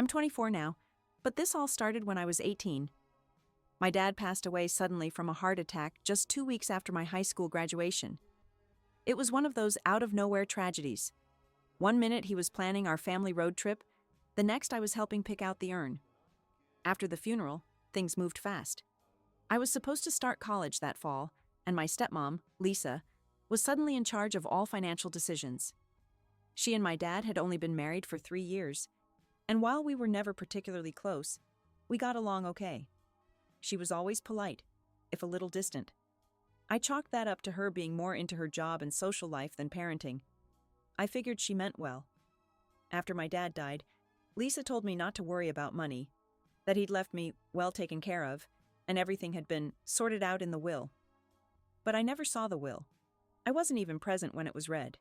I'm 24 now, but this all started when I was 18. My dad passed away suddenly from a heart attack just 2 weeks after my high school graduation. It was one of those out-of-nowhere tragedies. One minute he was planning our family road trip, the next I was helping pick out the urn. After the funeral, things moved fast. I was supposed to start college that fall, and my stepmom, Lisa, was suddenly in charge of all financial decisions. She and my dad had only been married for 3 years, and while we were never particularly close, we got along okay. She was always polite, if a little distant. I chalked that up to her being more into her job and social life than parenting. I figured she meant well. After my dad died, Lisa told me not to worry about money, that he'd left me well taken care of, and everything had been sorted out in the will. But I never saw the will. I wasn't even present when it was read.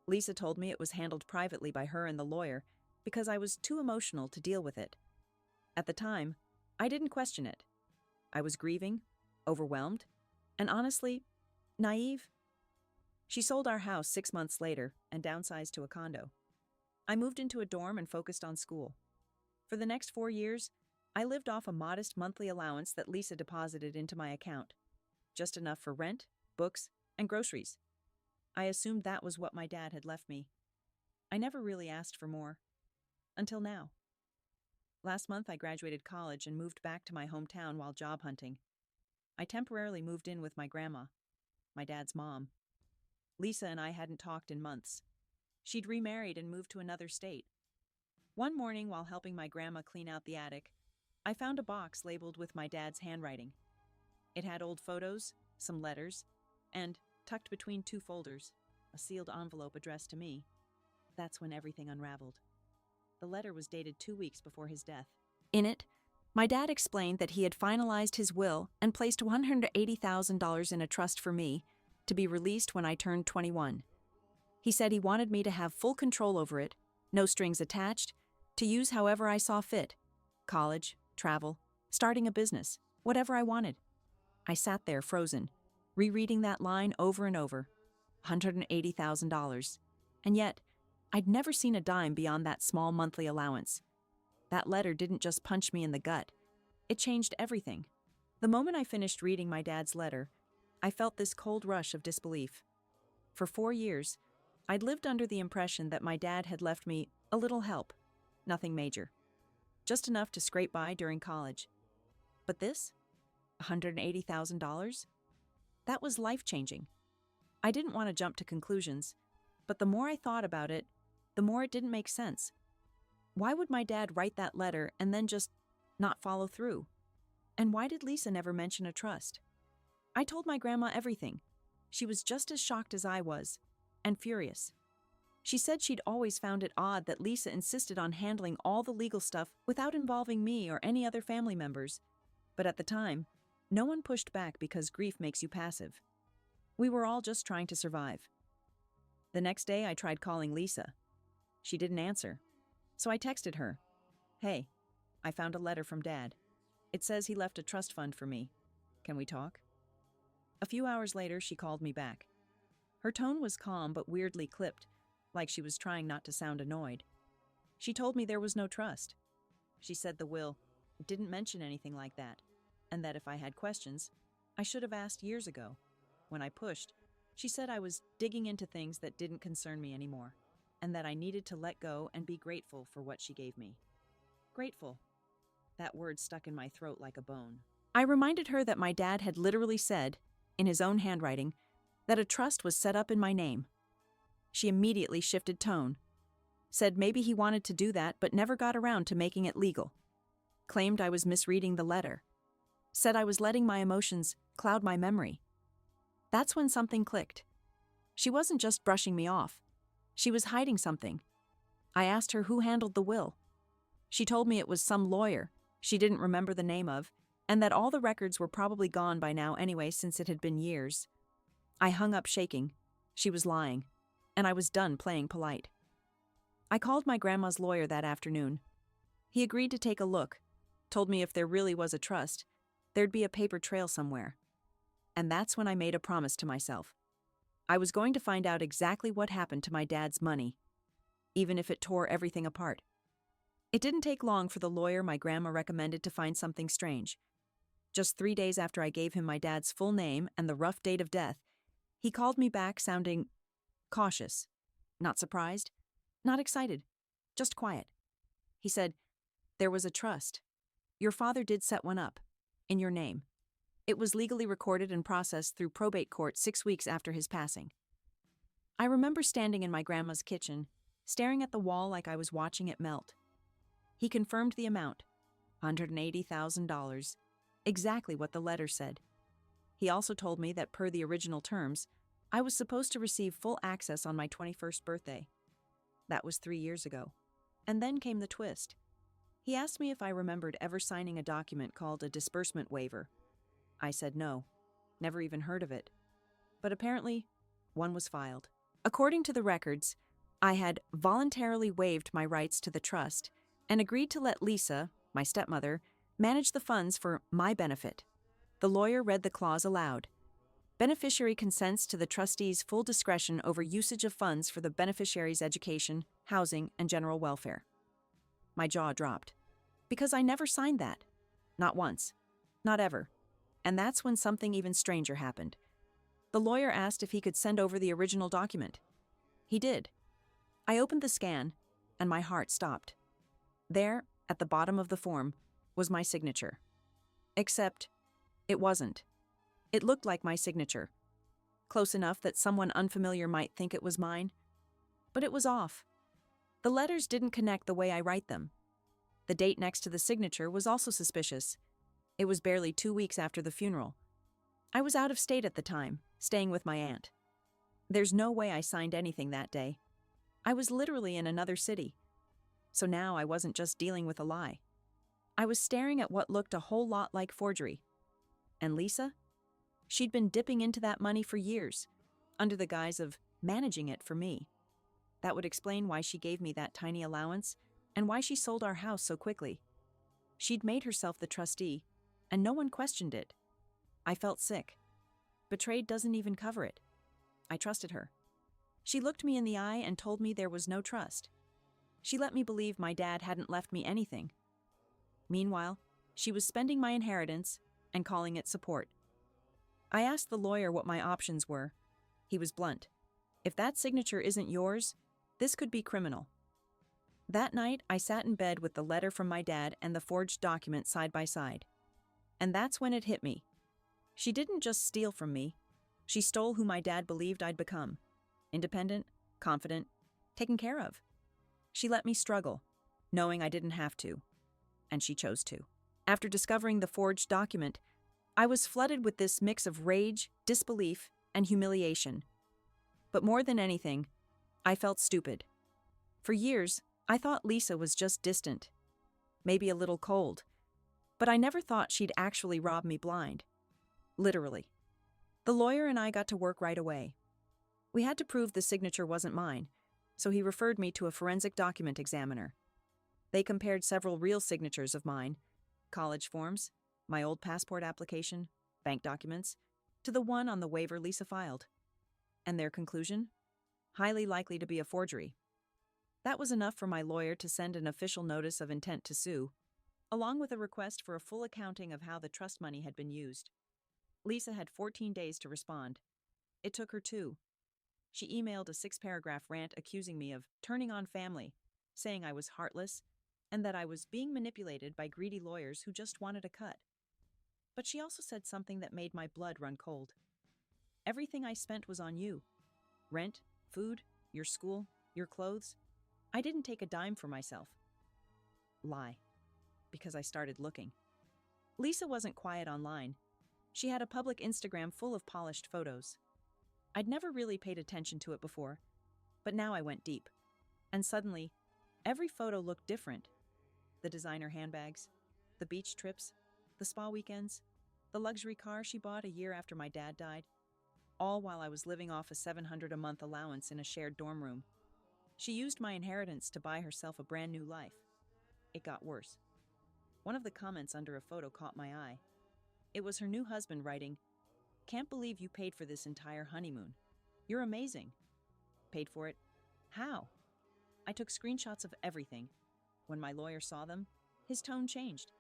Lisa told me it was handled privately by her and the lawyer because I was too emotional to deal with it. At the time, I didn't question it. I was grieving, overwhelmed, and honestly, naive. She sold our house 6 months later and downsized to a condo. I moved into a dorm and focused on school. For the next 4 years, I lived off a modest monthly allowance that Lisa deposited into my account, just enough for rent, books, and groceries. I assumed that was what my dad had left me. I never really asked for more. Until now. Last month I graduated college and moved back to my hometown while job hunting. I temporarily moved in with my grandma, my dad's mom. Lisa and I hadn't talked in months. She'd remarried and moved to another state. One morning while helping my grandma clean out the attic, I found a box labeled with my dad's handwriting. It had old photos, some letters, and, tucked between 2 folders, a sealed envelope addressed to me. That's when everything unraveled. The letter was dated 2 weeks before his death. In it, my dad explained that he had finalized his will and placed $180,000 in a trust for me to be released when I turned 21. He said he wanted me to have full control over it, no strings attached, to use however I saw fit. College, travel, starting a business, whatever I wanted. I sat there frozen, rereading that line over and over. $180,000. And yet, I'd never seen a dime beyond that small monthly allowance. That letter didn't just punch me in the gut. It changed everything. The moment I finished reading my dad's letter, I felt this cold rush of disbelief. For 4 years, I'd lived under the impression that my dad had left me a little help, nothing major. Just enough to scrape by during college. But this? $180,000? That was life-changing. I didn't want to jump to conclusions, but the more I thought about it, the more it didn't make sense. Why would my dad write that letter and then just not follow through? And why did Lisa never mention a trust? I told my grandma everything. She was just as shocked as I was, and furious. She said she'd always found it odd that Lisa insisted on handling all the legal stuff without involving me or any other family members. But at the time, no one pushed back because grief makes you passive. We were all just trying to survive. The next day, I tried calling Lisa. She didn't answer. So I texted her, "Hey, I found a letter from Dad. It says he left a trust fund for me. Can we talk?" A few hours later, she called me back. Her tone was calm but weirdly clipped, like she was trying not to sound annoyed. She told me there was no trust. She said the will didn't mention anything like that, and that if I had questions, I should have asked years ago. When I pushed, she said I was digging into things that didn't concern me anymore, and that I needed to let go and be grateful for what she gave me. Grateful. That word stuck in my throat like a bone. I reminded her that my dad had literally said, in his own handwriting, that a trust was set up in my name. She immediately shifted tone, said maybe he wanted to do that but never got around to making it legal, claimed I was misreading the letter, said I was letting my emotions cloud my memory. That's when something clicked. She wasn't just brushing me off. She was hiding something. I asked her who handled the will. She told me it was some lawyer she didn't remember the name of, and that all the records were probably gone by now anyway since it had been years. I hung up shaking. She was lying, and I was done playing polite. I called my grandma's lawyer that afternoon. He agreed to take a look, told me if there really was a trust, there'd be a paper trail somewhere. And that's when I made a promise to myself. I was going to find out exactly what happened to my dad's money, even if it tore everything apart. It didn't take long for the lawyer my grandma recommended to find something strange. Just 3 days after I gave him my dad's full name and the rough date of death, he called me back sounding cautious. Not surprised, not excited, just quiet. He said, "There was a trust. Your father did set one up, in your name. It was legally recorded and processed through probate court 6 weeks after his passing." I remember standing in my grandma's kitchen, staring at the wall like I was watching it melt. He confirmed the amount, $180,000, exactly what the letter said. He also told me that per the original terms, I was supposed to receive full access on my 21st birthday. That was 3 years ago. And then came the twist. He asked me if I remembered ever signing a document called a disbursement waiver. I said no, never even heard of it. But apparently, one was filed. According to the records, I had voluntarily waived my rights to the trust and agreed to let Lisa, my stepmother, manage the funds for my benefit. The lawyer read the clause aloud. Beneficiary consents to the trustee's full discretion over usage of funds for the beneficiary's education, housing, and general welfare. My jaw dropped. Because I never signed that. Not once. Not ever. And that's when something even stranger happened. The lawyer asked if he could send over the original document. He did. I opened the scan, and my heart stopped. There, at the bottom of the form, was my signature. Except, it wasn't. It looked like my signature. Close enough that someone unfamiliar might think it was mine. But it was off. The letters didn't connect the way I write them. The date next to the signature was also suspicious. It was barely 2 weeks after the funeral. I was out of state at the time, staying with my aunt. There's no way I signed anything that day. I was literally in another city. So now I wasn't just dealing with a lie. I was staring at what looked a whole lot like forgery. And Lisa? She'd been dipping into that money for years, under the guise of managing it for me. That would explain why she gave me that tiny allowance and why she sold our house so quickly. She'd made herself the trustee, and no one questioned it. I felt sick. Betrayed doesn't even cover it. I trusted her. She looked me in the eye and told me there was no trust. She let me believe my dad hadn't left me anything. Meanwhile, she was spending my inheritance and calling it support. I asked the lawyer what my options were. He was blunt. If that signature isn't yours, this could be criminal. That night, I sat in bed with the letter from my dad and the forged document side by side. And that's when it hit me. She didn't just steal from me. She stole who my dad believed I'd become. Independent, confident, taken care of. She let me struggle, knowing I didn't have to. And she chose to. After discovering the forged document, I was flooded with this mix of rage, disbelief, and humiliation. But more than anything, I felt stupid. For years, I thought Lisa was just distant, maybe a little cold, but I never thought she'd actually rob me blind. Literally. The lawyer and I got to work right away. We had to prove the signature wasn't mine, so he referred me to a forensic document examiner. They compared several real signatures of mine, college forms, my old passport application, bank documents, to the one on the waiver Lisa filed. And their conclusion? Highly likely to be a forgery. That was enough for my lawyer to send an official notice of intent to sue, along with a request for a full accounting of how the trust money had been used. Lisa had 14 days to respond. It took her 2. She emailed a 6-paragraph rant accusing me of turning on family, saying I was heartless, and that I was being manipulated by greedy lawyers who just wanted a cut. But she also said something that made my blood run cold. Everything I spent was on you. Rent, food, your school, your clothes. I didn't take a dime for myself. Lie. Because I started looking. Lisa wasn't quiet online. She had a public Instagram full of polished photos. I'd never really paid attention to it before, but now I went deep. And suddenly, every photo looked different. The designer handbags, the beach trips, the spa weekends, the luxury car she bought a year after my dad died, all while I was living off a $700 a month allowance in a shared dorm room. She used my inheritance to buy herself a brand new life. It got worse. One of the comments under a photo caught my eye. It was her new husband writing, "Can't believe you paid for this entire honeymoon. You're amazing." Paid for it? How? I took screenshots of everything. When my lawyer saw them, his tone changed.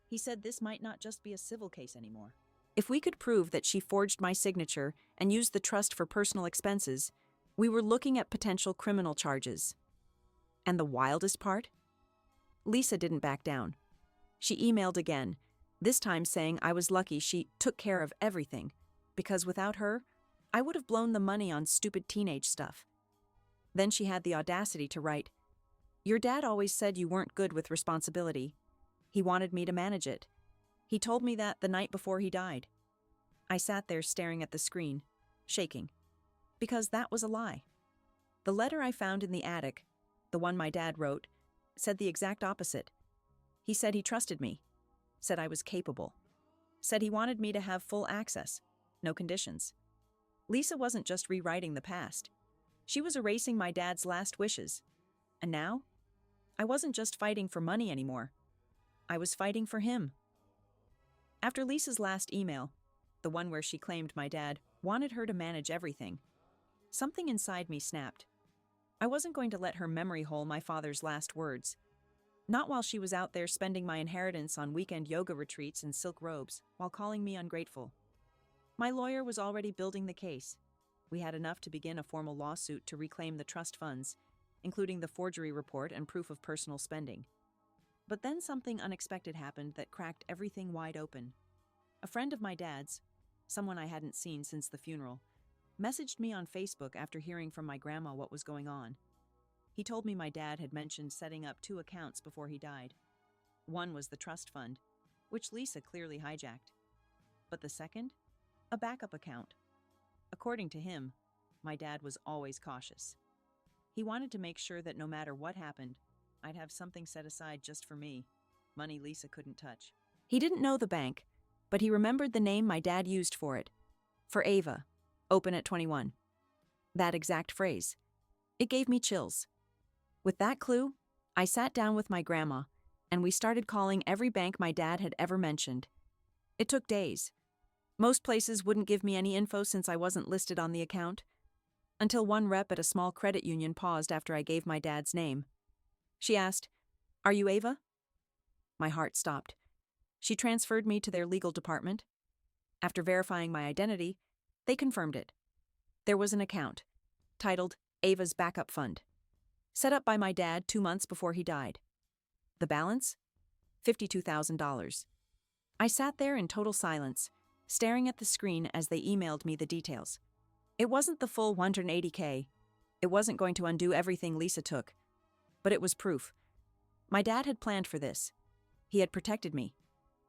He said this might not just be a civil case anymore. If we could prove that she forged my signature and used the trust for personal expenses, we were looking at potential criminal charges. And the wildest part? Lisa didn't back down. She emailed again, this time saying I was lucky she took care of everything, because without her, I would have blown the money on stupid teenage stuff. Then she had the audacity to write, "Your dad always said you weren't good with responsibility. He wanted me to manage it. He told me that the night before he died." I sat there staring at the screen, shaking, because that was a lie. The letter I found in the attic, the one my dad wrote, said the exact opposite. He said he trusted me, said I was capable, said he wanted me to have full access, no conditions. Lisa wasn't just rewriting the past. She was erasing my dad's last wishes. And now, I wasn't just fighting for money anymore. I was fighting for him. After Lisa's last email, the one where she claimed my dad wanted her to manage everything, something inside me snapped. I wasn't going to let her memory hole my father's last words. Not while she was out there spending my inheritance on weekend yoga retreats and silk robes while calling me ungrateful. My lawyer was already building the case. We had enough to begin a formal lawsuit to reclaim the trust funds, including the forgery report and proof of personal spending. But then something unexpected happened that cracked everything wide open. A friend of my dad's, someone I hadn't seen since the funeral, messaged me on Facebook after hearing from my grandma what was going on. He told me my dad had mentioned setting up 2 accounts before he died. One was the trust fund, which Lisa clearly hijacked. But the second? A backup account. According to him, my dad was always cautious. He wanted to make sure that no matter what happened, I'd have something set aside just for me, money Lisa couldn't touch. He didn't know the bank, but he remembered the name my dad used for it. For Ava, open at 21. That exact phrase. It gave me chills. With that clue, I sat down with my grandma, and we started calling every bank my dad had ever mentioned. It took days. Most places wouldn't give me any info since I wasn't listed on the account, until one rep at a small credit union paused after I gave my dad's name. She asked, "Are you Ava?" My heart stopped. She transferred me to their legal department. After verifying my identity, they confirmed it. There was an account, titled Ava's Backup Fund, set up by my dad 2 months before he died. The balance? $52,000. I sat there in total silence, staring at the screen as they emailed me the details. It wasn't the full $180K. It wasn't going to undo everything Lisa took. But it was proof. My dad had planned for this. He had protected me,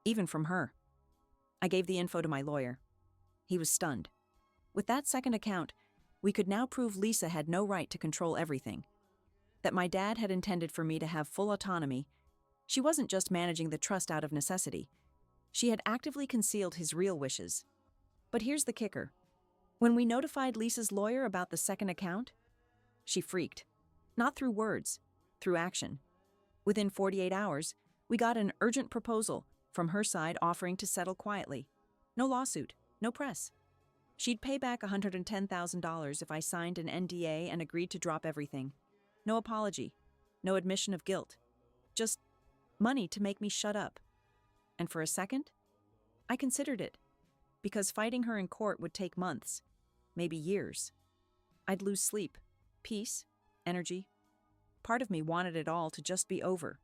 even from her. I gave the info to my lawyer. He was stunned. With that second account, we could now prove Lisa had no right to control everything. That my dad had intended for me to have full autonomy. She wasn't just managing the trust out of necessity. She had actively concealed his real wishes. But here's the kicker. When we notified Lisa's lawyer about the second account, she freaked. Not through words, through action. Within 48 hours, we got an urgent proposal from her side offering to settle quietly. No lawsuit, no press. She'd pay back $110,000 if I signed an NDA and agreed to drop everything. No apology, no admission of guilt. Just money to make me shut up. And for a second, I considered it, because fighting her in court would take months, maybe years. I'd lose sleep, peace, energy. Part of me wanted it all to just be over.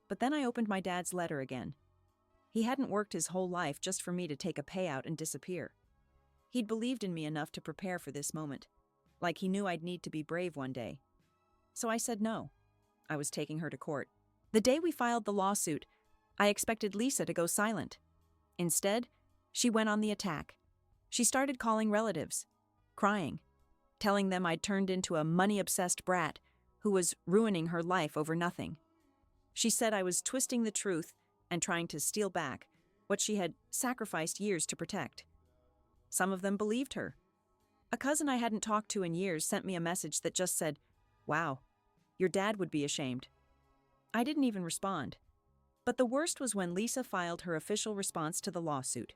But then I opened my dad's letter again. He hadn't worked his whole life just for me to take a payout and disappear. He'd believed in me enough to prepare for this moment, like he knew I'd need to be brave one day. So I said no. I was taking her to court. The day we filed the lawsuit, I expected Lisa to go silent. Instead, she went on the attack. She started calling relatives, crying, telling them I'd turned into a money-obsessed brat who was ruining her life over nothing. She said I was twisting the truth and trying to steal back what she had sacrificed years to protect. Some of them believed her. A cousin I hadn't talked to in years sent me a message that just said, "Wow, your dad would be ashamed." I didn't even respond. But the worst was when Lisa filed her official response to the lawsuit.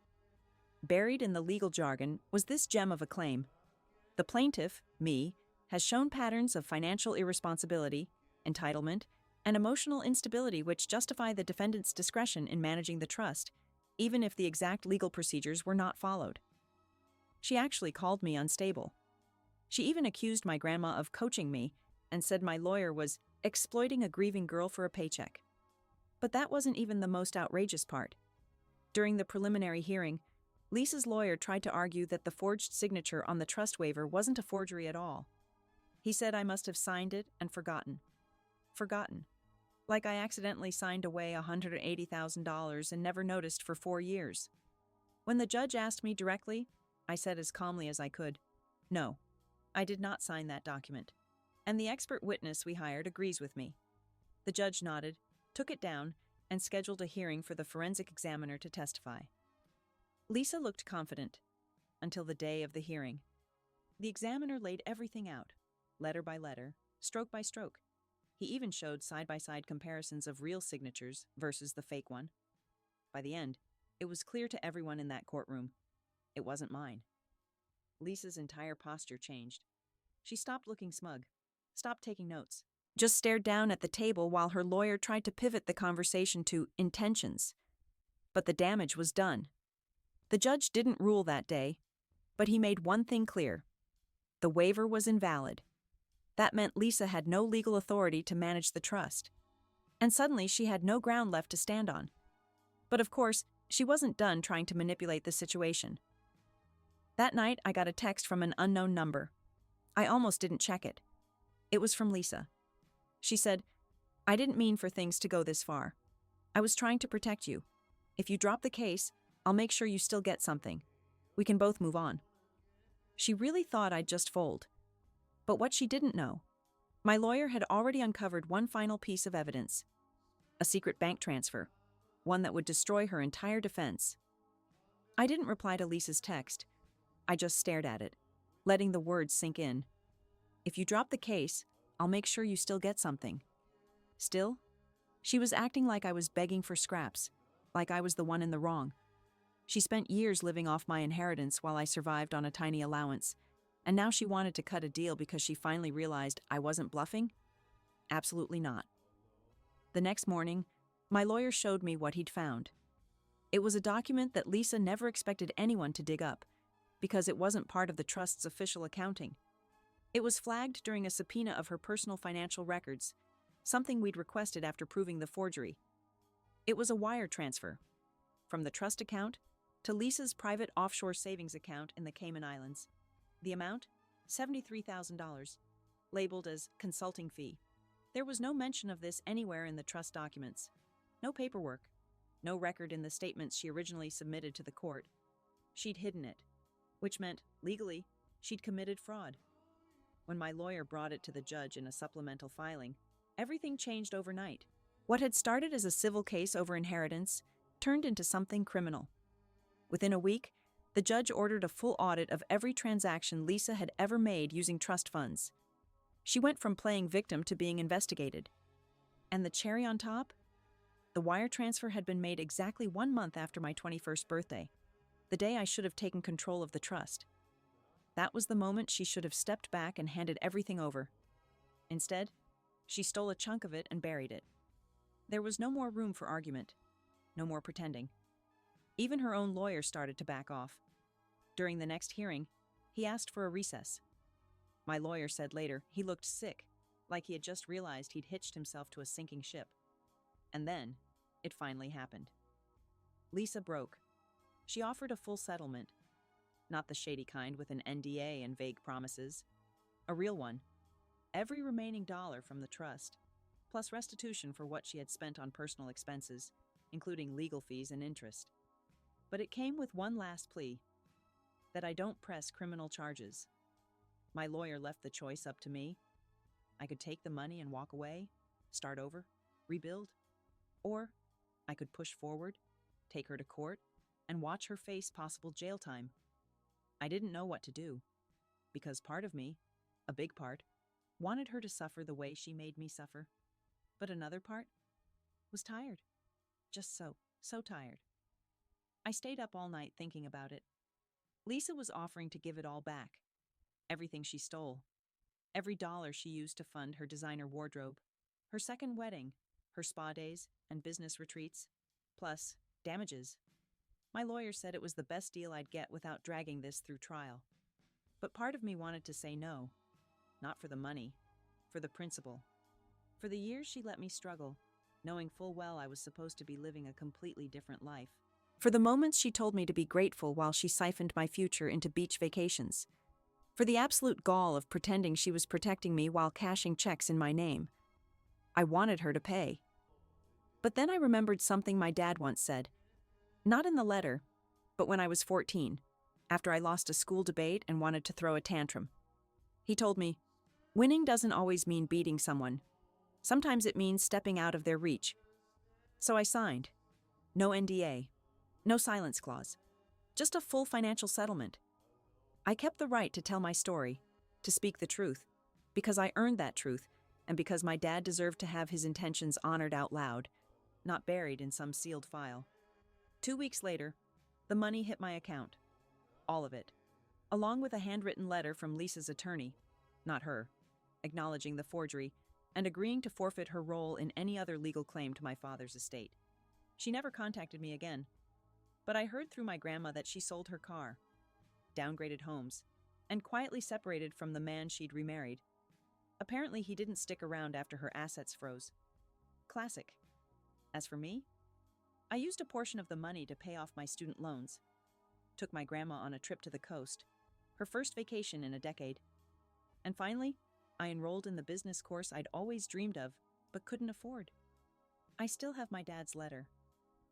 Buried in the legal jargon was this gem of a claim. The plaintiff, me, has shown patterns of financial irresponsibility, entitlement, and emotional instability which justify the defendant's discretion in managing the trust, even if the exact legal procedures were not followed. She actually called me unstable. She even accused my grandma of coaching me and said my lawyer was exploiting a grieving girl for a paycheck. But that wasn't even the most outrageous part. During the preliminary hearing, Lisa's lawyer tried to argue that the forged signature on the trust waiver wasn't a forgery at all. He said I must have signed it and forgotten. Forgotten. Like I accidentally signed away $180,000 and never noticed for 4 years. When the judge asked me directly, I said as calmly as I could, "No, I did not sign that document." And the expert witness we hired agrees with me. The judge nodded, took it down, and scheduled a hearing for the forensic examiner to testify. Lisa looked confident until the day of the hearing. The examiner laid everything out, letter by letter, stroke by stroke. He even showed side-by-side comparisons of real signatures versus the fake one. By the end, it was clear to everyone in that courtroom. It wasn't mine. Lisa's entire posture changed. She stopped looking smug, stopped taking notes, just stared down at the table while her lawyer tried to pivot the conversation to intentions. But the damage was done. The judge didn't rule that day, but he made one thing clear. The waiver was invalid. That meant Lisa had no legal authority to manage the trust. And suddenly she had no ground left to stand on. But of course, she wasn't done trying to manipulate the situation. That night, I got a text from an unknown number. I almost didn't check it. It was from Lisa. She said, "I didn't mean for things to go this far. I was trying to protect you. If you drop the case, I'll make sure you still get something. We can both move on." She really thought I'd just fold. But what she didn't know, my lawyer had already uncovered one final piece of evidence. A secret bank transfer, one that would destroy her entire defense. I didn't reply to Lisa's text. I just stared at it, letting the words sink in. If you drop the case, I'll make sure you still get something. Still, she was acting like I was begging for scraps, like I was the one in the wrong. She spent years living off my inheritance while I survived on a tiny allowance, and now she wanted to cut a deal because she finally realized I wasn't bluffing? Absolutely not. The next morning, my lawyer showed me what he'd found. It was a document that Lisa never expected anyone to dig up, because it wasn't part of the trust's official accounting. It was flagged during a subpoena of her personal financial records, something we'd requested after proving the forgery. It was a wire transfer, from the trust account to Lisa's private offshore savings account in the Cayman Islands. The amount? $73,000, labeled as consulting fee. There was no mention of this anywhere in the trust documents. No paperwork. No record in the statements she originally submitted to the court. She'd hidden it, which meant, legally, she'd committed fraud. When my lawyer brought it to the judge in a supplemental filing, everything changed overnight. What had started as a civil case over inheritance turned into something criminal. Within a week, the judge ordered a full audit of every transaction Lisa had ever made using trust funds. She went from playing victim to being investigated. And the cherry on top? The wire transfer had been made exactly 1 month after my 21st birthday, the day I should have taken control of the trust. That was the moment she should have stepped back and handed everything over. Instead, she stole a chunk of it and buried it. There was no more room for argument, no more pretending. Even her own lawyer started to back off. During the next hearing, he asked for a recess. My lawyer said later he looked sick, like he had just realized he'd hitched himself to a sinking ship. And then, it finally happened. Lisa broke. She offered a full settlement. Not the shady kind with an NDA and vague promises. A real one. Every remaining dollar from the trust, plus restitution for what she had spent on personal expenses, including legal fees and interest. But it came with one last plea, that I don't press criminal charges. My lawyer left the choice up to me. I could take the money and walk away, start over, rebuild. Or I could push forward, take her to court, and watch her face possible jail time. I didn't know what to do, because part of me, a big part, wanted her to suffer the way she made me suffer. But another part was tired. Just so tired. I stayed up all night thinking about it. Lisa was offering to give it all back. Everything she stole. Every dollar she used to fund her designer wardrobe. Her second wedding, her spa days and business retreats, plus damages. My lawyer said it was the best deal I'd get without dragging this through trial. But part of me wanted to say no, not for the money, for the principle. For the years she let me struggle, knowing full well I was supposed to be living a completely different life. For the moments she told me to be grateful while she siphoned my future into beach vacations. For the absolute gall of pretending she was protecting me while cashing checks in my name. I wanted her to pay. But then I remembered something my dad once said. Not in the letter, but when I was 14, after I lost a school debate and wanted to throw a tantrum. He told me, winning doesn't always mean beating someone. Sometimes it means stepping out of their reach. So I signed. No NDA. No silence clause. Just a full financial settlement. I kept the right to tell my story, to speak the truth, because I earned that truth, and because my dad deserved to have his intentions honored out loud, not buried in some sealed file. 2 weeks later, the money hit my account. All of it. Along with a handwritten letter from Lisa's attorney, not her, acknowledging the forgery and agreeing to forfeit her role in any other legal claim to my father's estate. She never contacted me again, but I heard through my grandma that she sold her car, downgraded homes, and quietly separated from the man she'd remarried. Apparently, he didn't stick around after her assets froze. Classic. As for me, I used a portion of the money to pay off my student loans, took my grandma on a trip to the coast, her first vacation in a decade, and finally, I enrolled in the business course I'd always dreamed of, but couldn't afford. I still have my dad's letter.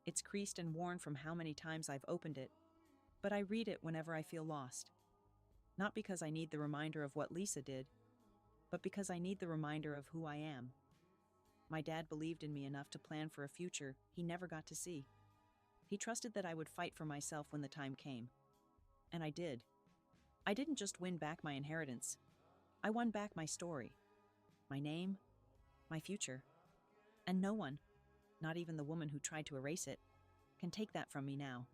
It's creased and worn from how many times I've opened it, but I read it whenever I feel lost. Not because I need the reminder of what Lisa did, but because I need the reminder of who I am. My dad believed in me enough to plan for a future he never got to see. He trusted that I would fight for myself when the time came. And I did. I didn't just win back my inheritance. I won back my story, my name, my future. And no one, not even the woman who tried to erase it, can take that from me now.